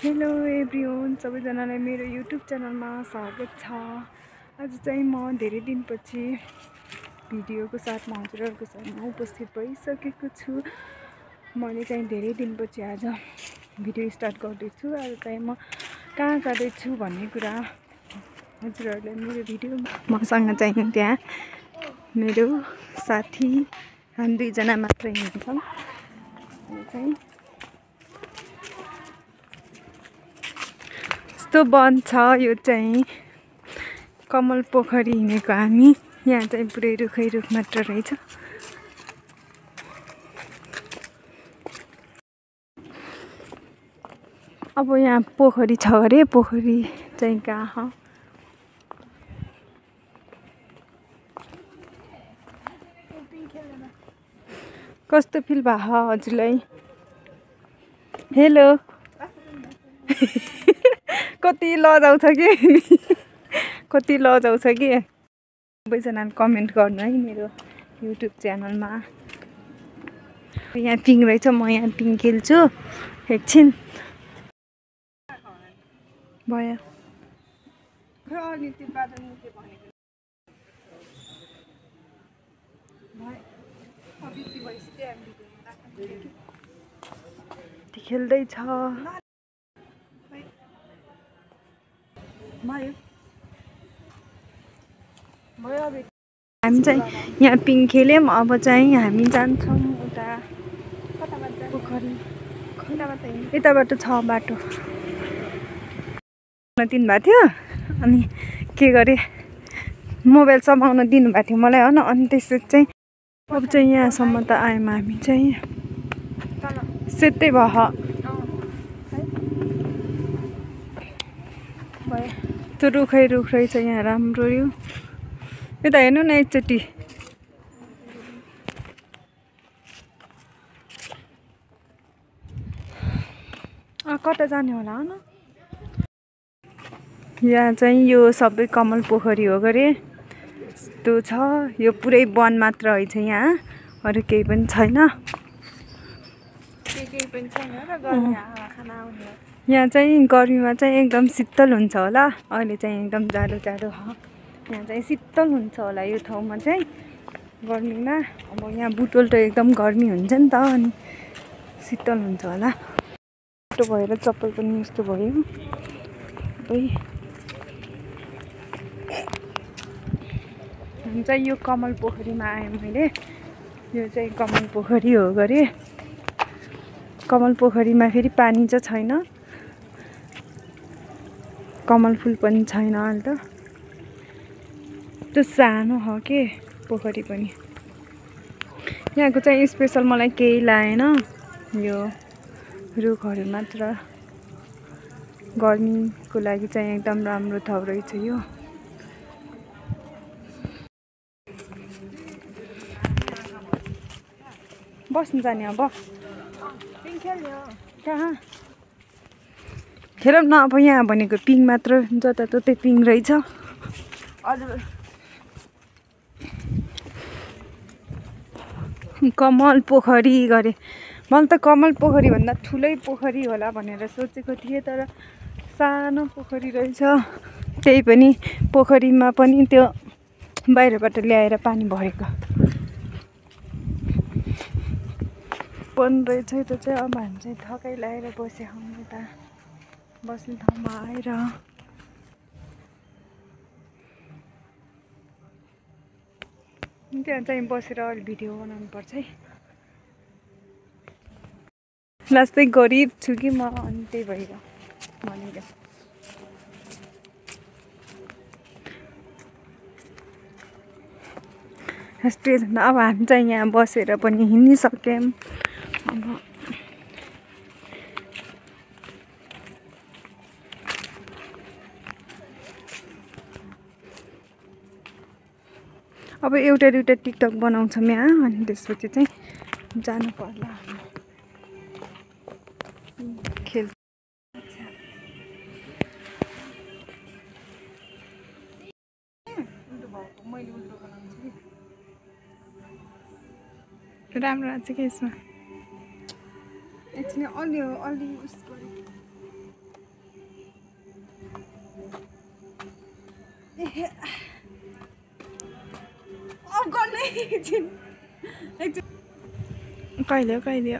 Hello everyone, सबैजनालाई मेरो YouTube च्यानलमा स्वागत छ। आज चाहिँ म धेरै दिनपछि भिडियोको साथमा हजुरहरूको साथमा उपस्थित भइसकेको छु। मैले चाहिँ धेरै दिनपछि आज भिडियो स्टार्ट गर्दैछु। आज चाहिँ म कहाँ जाँदैछु भन्ने कुरा हजुरहरूलाई मेरो भिडियो मसँग चाहिँ त्यहाँ मेरो साथी हामी दुईजना मात्रै हुन्छौँ। चाहिँ यस्तो बन्द छ। यो चाहिँ कमल पोखरी हिँडेको हामी। यहाँ चाहिँ पुरै रुखै रुख मात्र रहेछ। अब यहाँ पोखरी छ अरे, पोखरी चाहिँ कहाँ कस्तो फिल भयो हजुरलाई? हेलो कति लजाउँछ कि कति लजाउँछ कि सबैजनाले कमेन्ट गर्नु है मेरो युट्युब च्यानलमा। यहाँ पिङ रहेछ, म यहाँ पिङ खेल्छु एकछिन। भयो खेल्दैछ। हामी चाहिँ यहाँ पिङ खेल्यौँ। अब चाहिँ हामी जान्छौँ उता पोखरी। यताबाट छ बाटो। दिनुभएको थियो अनि के गरेँ, मोबाइल समाउन दिनुभएको थियो मलाई हो न। अनि त्यसपछि चाहिँ अब चाहिँ यहाँसम्म त आयौँ हामी चाहिँ। सेतै भयो त्यो रुखै रुख रहेछ यहाँ राम्रो। यो यता हेर्नु न एकचोटि। कता जाने होला न? यहाँ चाहिँ यो सबै कमल पोखरी हो गरे त्यो छ। यो पुरै वन मात्र रहेछ, यहाँ अरू केही पनि छैन। यहाँ चाहिँ गर्मीमा चाहिँ एकदम शीतल हुन्छ होला। अहिले चाहिँ एकदम जाडो जाडो हो। यहाँ चाहिँ शीतल हुन्छ होला यो ठाउँमा चाहिँ गर्मीमा। अब यहाँ बुटोल त एकदम गर्मी हुन्छ नि त, अनि शीतल हुन्छ होला। यस्तो भएर चप्पल पनि यस्तो भयो। हामी चाहिँ यो कमल पोखरीमा आएँ मैले। यो चाहिँ कमल पोखरी हो गरे। कमल पोखरीमा फेरि पानी चाहिँ छैन, कमल फुल पनि छैन अहिले त। त्यो सानो हो के पोखरी पनि। यहाँको चाहिँ स्पेसल मलाई केही लागेन, यो रुखहरू मात्र। गर्मीको लागि चाहिँ एकदम राम्रो ठाउँ रहेछ यो। बस्नु जाने अब कहाँ खेलौँ न। अब यहाँ भनेको पिङ मात्र, जताततै पिङ रहेछ। कमल पोखरी गरे। मैले त कमल पोखरी भन्दा ठुलै पोखरी होला भनेर सोचेको थिएँ, तर सानो पोखरी रहेछ। त्यही पनि पोखरीमा पनि त्यो बाहिरबाट ल्याएर पानी भरेको बन्द रहेछ। त्यो चाहिँ अब हामी चाहिँ थकाइ लगाएर बसेँ यता बस्ने ठाउँमा आएर। त्यहाँ चाहिँ बसेर अहिले भिडियो बनाउनु पर्छ है। लास्टै गरिब छु कि म, अनि त्यही भएर भनेर। स्टेज अब हामी चाहिँ यहाँ बसेर पनि हिँडिसक्यौँ। अब एउटा दुइटा टिकटक बनाउँछौँ यहाँ, अनि त्यसपछि चाहिँ जानु पर्ला खेल। राम्रो लाग्छ कि यसमा। एकछिन अलि अलि उस कहिले कहिले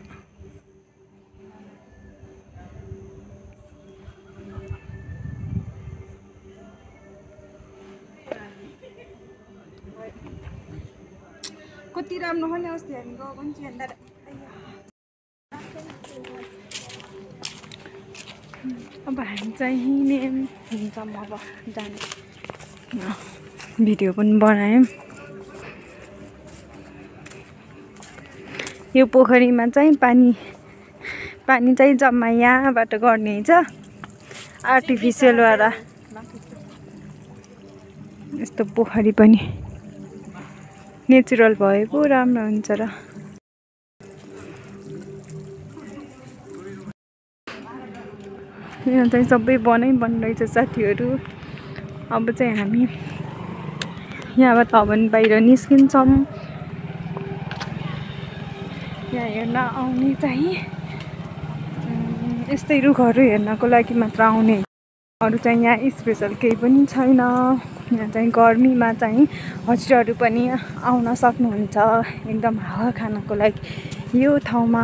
कति राम्रो हो नि अस्ति हामी गएको नि चाहिँ अब हामी चाहिँ हिँड्यौँ हुन्छ म अब जाने भिडियो पनि बनायौँ यो पोखरीमा चाहिँ पानी चाहिँ जम्मा यहाँबाट गर्ने छ आर्टिफिसियल वाला यस्तो पोखरी पनि नेचुरल भए पो राम्रो हुन्छ र यहाँ चाहिँ सबै बनिरहेछ साथीहरू अब चाहिँ हामी यहाँबाट भने बाहिर निस्किन्छौँ यहाँ हेर्न आउने चाहिँ यस्तै रुखहरू हेर्नको लागि मात्र आउने अरू चाहिँ यहाँ स्पेसल केही पनि छैन यहाँ चाहिँ गर्मीमा चाहिँ हजुरहरू पनि आउन सक्नुहुन्छ एकदम हावा खानको लागि यो ठाउँमा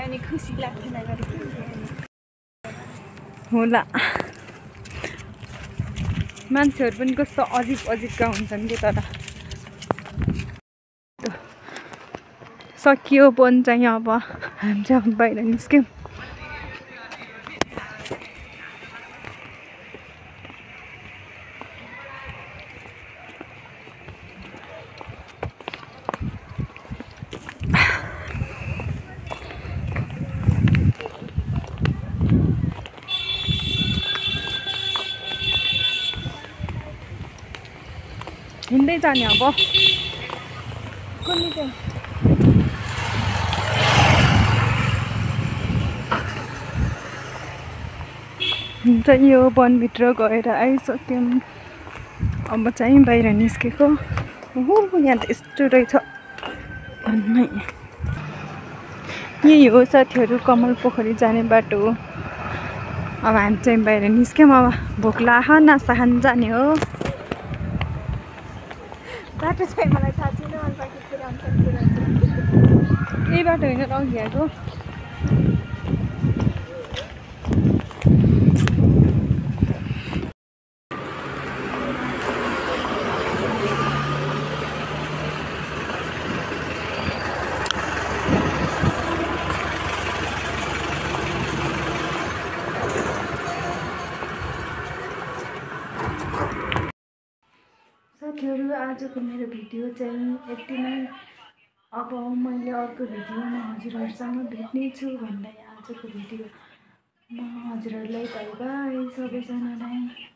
अनि खुसी लाग्थेन होला मान्छेहरू पनि कस्तो अजिबका हुन्छन् कि तर सकियो पनि चाहिँ अब हामी चाहिँ बाहिर निस्क्यौँ हिँड्दै जाने अब कुनै चाहिँ हुन्छ यो वनभित्र गएर आइसक्यौँ अब चाहिँ बाहिर निस्केको यहाँ त यस्तो रहेछ भन्नै यही हो साथीहरू कमल पोखरी जाने बाटो हो अब हामी चाहिँ बाहिर निस्क्यौँ अब भोक लाग्यो नास्ता खान जाने हो बाटो चाहिँ मलाई थाहा छैन यही बाटो होइन अघि आएको साथीहरू आजको मेरो भिडियो चाहिँ यति नै अब मैले अर्को भिडियोमा हजुरहरूसँग भेट्नेछु भन्दै आजको भिडियो म हजुरहरूलाई बाई बाई सबैजनालाई